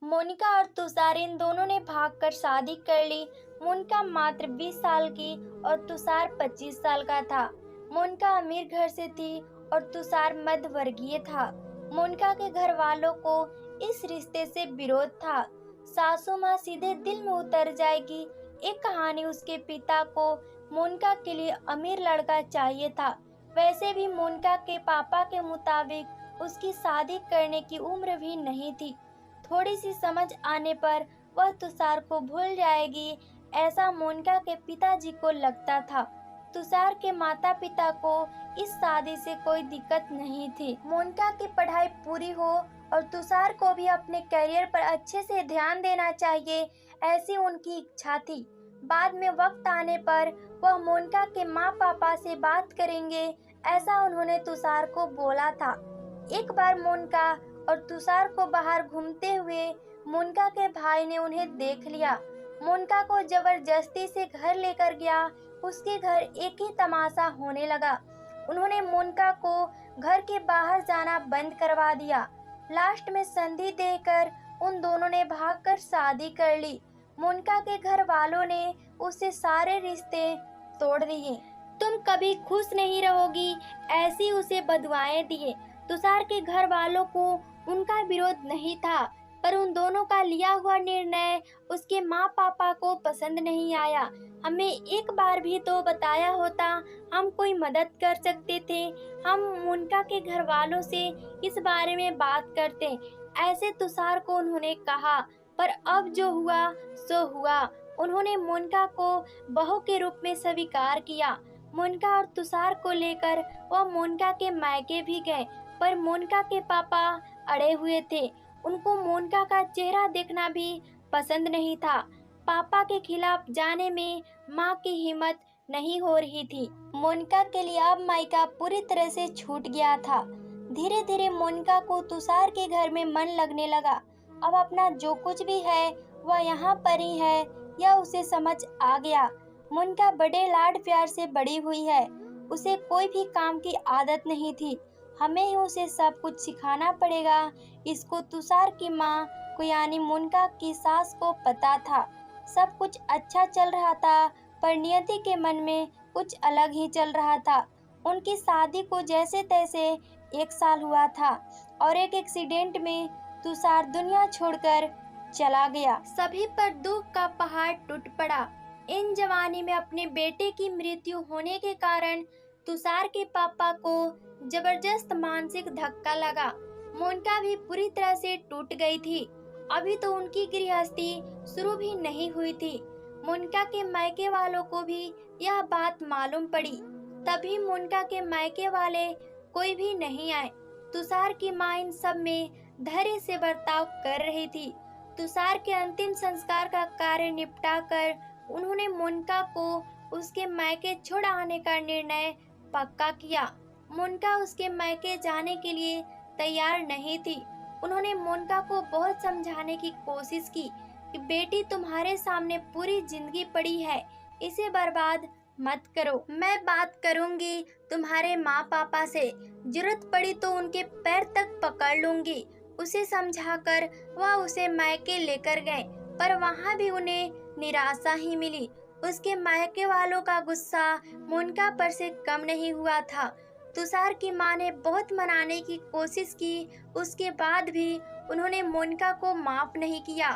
मोनिका और तुषार इन दोनों ने भागकर शादी कर ली। मोनिका मात्र 20 साल की और तुषार 25 साल का था। मोनिका अमीर घर से थी और तुषार मध्य वर्गीय था। मोनिका के घर वालों को इस रिश्ते से विरोध था। सासू माँ सीधे दिल में उतर जाएगी। एक कहानी उसके पिता को मोनिका के लिए अमीर लड़का चाहिए था। वैसे भी मोनिका के पापा के मुताबिक उसकी शादी करने की उम्र भी नहीं थी। थोड़ी सी समझ आने पर वह तुषार को भूल जाएगी, ऐसा मोनिका के पिताजी को लगता था। तुषार के माता पिता को इस शादी से कोई दिक्कत नहीं थी। मोनिका की पढ़ाई पूरी हो और तुषार को भी अपने करियर पर अच्छे से ध्यान देना चाहिए, ऐसी उनकी इच्छा थी। बाद में वक्त आने पर वह मोनिका के माँ पापा से बात करेंगे, ऐसा उन्होंने तुषार को बोला था। एक बार मोनिका और तुषार को बाहर घूमते हुए मोनिका के भाई ने उन्हें देख लिया। मोनिका को जबरदस्ती से घर लेकर गया। उसके घर एक ही तमाशा होने लगा। उन्होंने मोनिका को घर के बाहर जाना बंद करवा दिया। लास्ट में संधि देकर उन दोनों ने भागकर शादी कर ली। मोनिका के घर वालों ने उससे सारे रिश्ते तोड़ दिए। तुम कभी खुश नहीं रहोगी, ऐसी उसे बदुआएं दिए। तुषार के घर वालों को उनका विरोध नहीं था, पर उन दोनों का लिया हुआ निर्णय उसके माँ पापा को पसंद नहीं आया। हमें एक बार भी तो बताया होता, हम कोई मदद कर सकते थे। हम मोनिका के घर वालों से इस बारे में बात करते, ऐसे तुषार को उन्होंने कहा। पर अब जो हुआ सो हुआ। उन्होंने मोनिका को बहू के रूप में स्वीकार किया। मोनिका और तुषार को लेकर वह मोनिका के मायके भी गए, पर मोनिका के पापा अड़े हुए थे। उनको मोनिका का चेहरा देखना भी पसंद नहीं था। पापा के खिलाफ जाने में माँ की हिम्मत नहीं हो रही थी। मोनिका के लिए अब मायका पूरी तरह से छूट गया था। धीरे धीरे मोनिका को तुषार के घर में मन लगने लगा। अब अपना जो कुछ भी है वह यहाँ पर ही है, यह उसे समझ आ गया। मोनिका बड़े लाड प्यार से बड़ी हुई है। उसे कोई भी काम की आदत नहीं थी। हमें ही उसे सब कुछ सिखाना पड़ेगा। इसको तुषार की माँ को यानी मोनिका की सास को पता था। सब कुछ अच्छा चल रहा था, पर नियति के मन में कुछ अलग ही चल रहा था। उनकी शादी को जैसे तैसे 1 साल हुआ था और एक एक्सीडेंट में तुषार दुनिया छोड़कर चला गया। सभी पर दुख का पहाड़ टूट पड़ा। इन जवानी में अपने बेटे की मृत्यु होने के कारण तुषार के पापा को जबरदस्त मानसिक धक्का लगा। मोनिका भी पूरी तरह से टूट गई थी। अभी तो उनकी गृहस्थी शुरू भी नहीं हुई थी। मोनिका के मायके वालों को भी यह बात मालूम पड़ी। तभी मोनिका के मायके वाले कोई भी नहीं आए। तुषार की माँ इन सब में धैर्य से बर्ताव कर रही थी। तुषार के अंतिम संस्कार का कार्य निपटा कर उन्होंने मोनिका को उसके मायके छोड़ आने का निर्णय पक्का किया। मोनिका उसके मायके जाने के लिए तैयार नहीं थी। उन्होंने मोनिका को बहुत समझाने की कोशिश की कि बेटी तुम्हारे सामने पूरी जिंदगी पड़ी है, इसे बर्बाद मत करो। मैं बात करूंगी तुम्हारे माँ पापा से, जरूरत पड़ी तो उनके पैर तक पकड़ लूंगी। उसे समझाकर वह उसे मायके लेकर गए, पर वहाँ भी उन्हें निराशा ही मिली। उसके मायके वालों का गुस्सा मोनिका पर से कम नहीं हुआ था। तुषार की माँ ने बहुत मनाने की कोशिश की, उसके बाद भी उन्होंने मोनिका को माफ नहीं किया।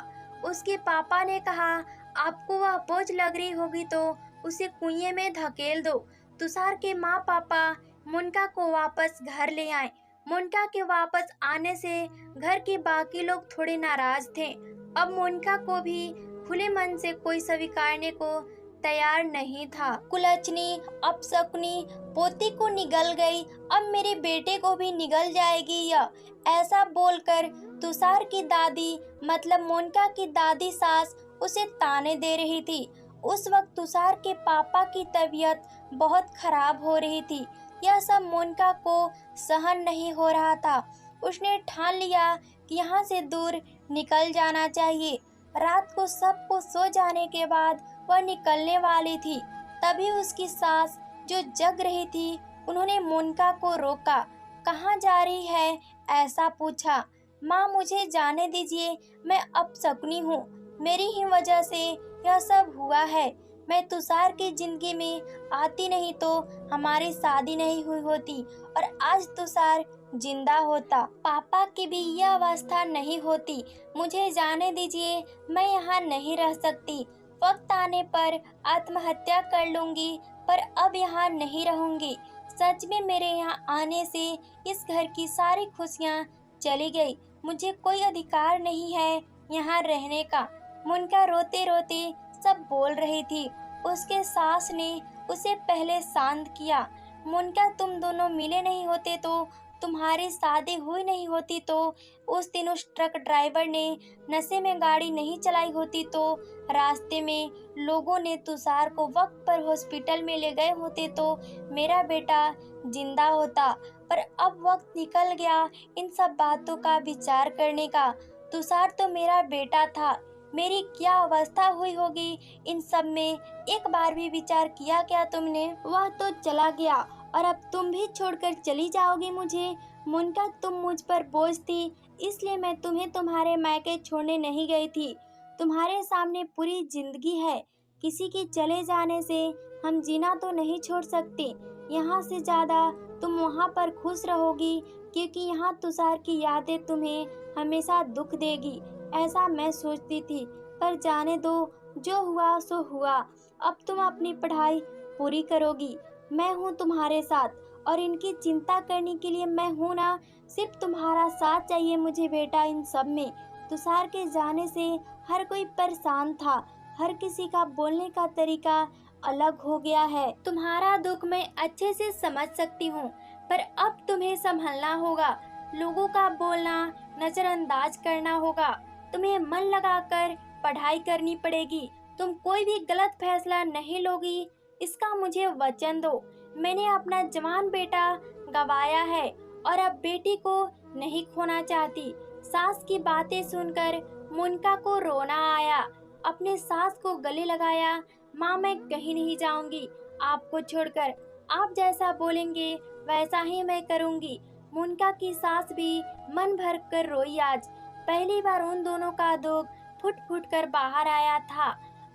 उसके पापा ने कहा, आपको वह बोझ लग रही होगी तो उसे कुएं में धकेल दो। तुषार के माँ पापा मोनिका को वापस घर ले आए। मोनिका के वापस आने से घर के बाकी लोग थोड़े नाराज थे। अब मोनिका को भी खुले मन से कोई स्वीकारने को तैयार नहीं था। कुलच्छनी, अपशकुनी, पोती को निगल गई, अब मेरे बेटे को भी निगल जाएगी यह, ऐसा बोलकर तुषार की दादी मतलब मोनिका की दादी सास उसे ताने दे रही थी। उस वक्त तुषार के पापा की तबीयत बहुत खराब हो रही थी। यह सब मोनिका को सहन नहीं हो रहा था। उसने ठान लिया कि यहाँ से दूर निकल जाना चाहिए। रात को सबको सो जाने के बाद वह निकलने वाली थी। तभी उसकी सास जो जग रही थी, उन्होंने मोनिका को रोका। कहाँ जा रही है, ऐसा पूछा। माँ मुझे जाने दीजिए, मैं अपशकुनी हूँ। मेरी ही वजह से यह सब हुआ है। मैं तुषार की जिंदगी में आती नहीं तो हमारी शादी नहीं हुई होती और आज तुषार जिंदा होता। पापा की भी यह अवस्था नहीं होती। मुझे जाने दीजिए, मैं यहाँ नहीं रह सकती। वक्त आने पर आत्महत्या कर लूंगी, पर अब यहाँ नहीं रहूंगी। सच में मेरे यहाँ आने से इस घर की सारी खुशियाँ चली गई। मुझे कोई अधिकार नहीं है यहाँ रहने का। मुनका रोते रोते सब बोल रही थी। उसके सास ने उसे पहले शांत किया। मुनका तुम दोनों मिले नहीं होते तो, तुम्हारी शादी हुई नहीं होती तो, उस दिन उस ट्रक ड्राइवर ने नशे में गाड़ी नहीं चलाई होती तो, रास्ते में लोगों ने तुषार को वक्त पर हॉस्पिटल में ले गए होते तो मेरा बेटा जिंदा होता। पर अब वक्त निकल गया इन सब बातों का विचार करने का। तुषार तो मेरा बेटा था। मेरी क्या अवस्था हुई होगी इन सब में एक बार भी विचार किया क्या तुमने? वह तो चला गया और अब तुम भी छोड़कर चली जाओगी मुझे। मुनका तुम मुझ पर बोझ थी, इसलिए मैं तुम्हें तुम्हारे मायके छोड़ने नहीं गई थी। तुम्हारे सामने पूरी जिंदगी है। किसी के चले जाने से हम जीना तो नहीं छोड़ सकते। यहाँ से ज्यादा तुम वहाँ पर खुश रहोगी, क्योंकि यहाँ तुषार की यादें तुम्हें हमेशा दुख देगी, ऐसा मैं सोचती थी। पर जाने दो, जो हुआ सो हुआ। अब तुम अपनी पढ़ाई पूरी करोगी। मैं हूँ तुम्हारे साथ और इनकी चिंता करने के लिए मैं हूँ ना। सिर्फ तुम्हारा साथ चाहिए मुझे बेटा इन सब में। तुषार के जाने से हर कोई परेशान था। हर किसी का बोलने का तरीका अलग हो गया है। तुम्हारा दुख मैं अच्छे से समझ सकती हूँ, पर अब तुम्हें संभलना होगा। लोगों का बोलना नजरअंदाज करना होगा। तुम्हें मन लगाकर पढ़ाई करनी पड़ेगी। तुम कोई भी गलत फैसला नहीं लोगी, इसका मुझे वचन दो। मैंने अपना जवान बेटा गंवाया है और अब बेटी को नहीं खोना चाहती। सास की बातें सुनकर मुनका को रोना आया। अपने सास को गले लगाया। माँ मैं कहीं नहीं जाऊंगी आपको छोड़कर। आप जैसा बोलेंगे वैसा ही मैं करूंगी। मुनका की सास भी मन भर कर रोई आज। पहली बार उन दोनों का दुख फुट फुट कर बाहर आया था।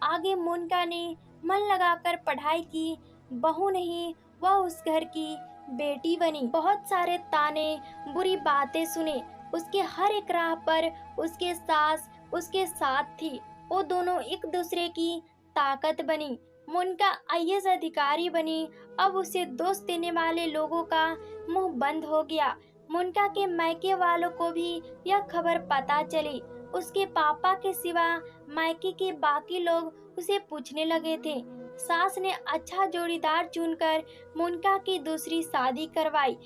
आगे मुनका ने मन लगाकर पढ़ाई की। बहू नहीं, वह उस घर की बेटी बनी। बहुत सारे ताने, बुरी बातें सुने। उसके हर एक राह पर उसके सास उसके साथ थी। वो दोनों एक दूसरे की ताकत बनी। मुनका आईएएस अधिकारी बनी। अब उसे दोष देने वाले लोगों का मुंह बंद हो गया। मुनका के मायके वालों को भी यह खबर पता चली। उसके पापा के सिवा मायके के बाकी लोग उसे पूछने लगे थे। सास ने अच्छा जोड़ीदार चुनकर मुनका की दूसरी शादी करवाई।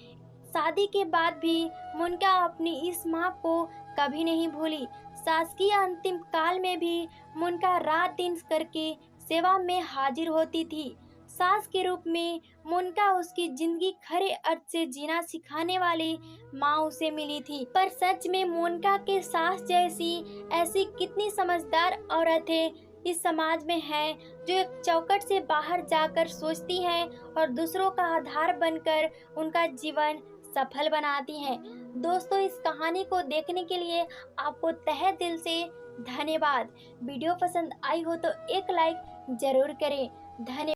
शादी के बाद भी मुनका अपनी इस माँ को कभी नहीं भूली। सास की अंतिम काल में भी मुनका रात दिन करके सेवा में हाजिर होती थी। सास के रूप में मुनका उसकी जिंदगी खरे अर्थ से जीना सिखाने वाली माँ उसे मिली थी। पर सच में मुनका के सास जैसी ऐसी कितनी समझदार औरतें इस समाज में हैं, जो एक चौखट से बाहर जाकर सोचती हैं और दूसरों का आधार बनकर उनका जीवन सफल बनाती हैं। दोस्तों, इस कहानी को देखने के लिए आपको तहे दिल से धन्यवाद। वीडियो पसंद आई हो तो एक लाइक जरूर करें। धन्यवाद।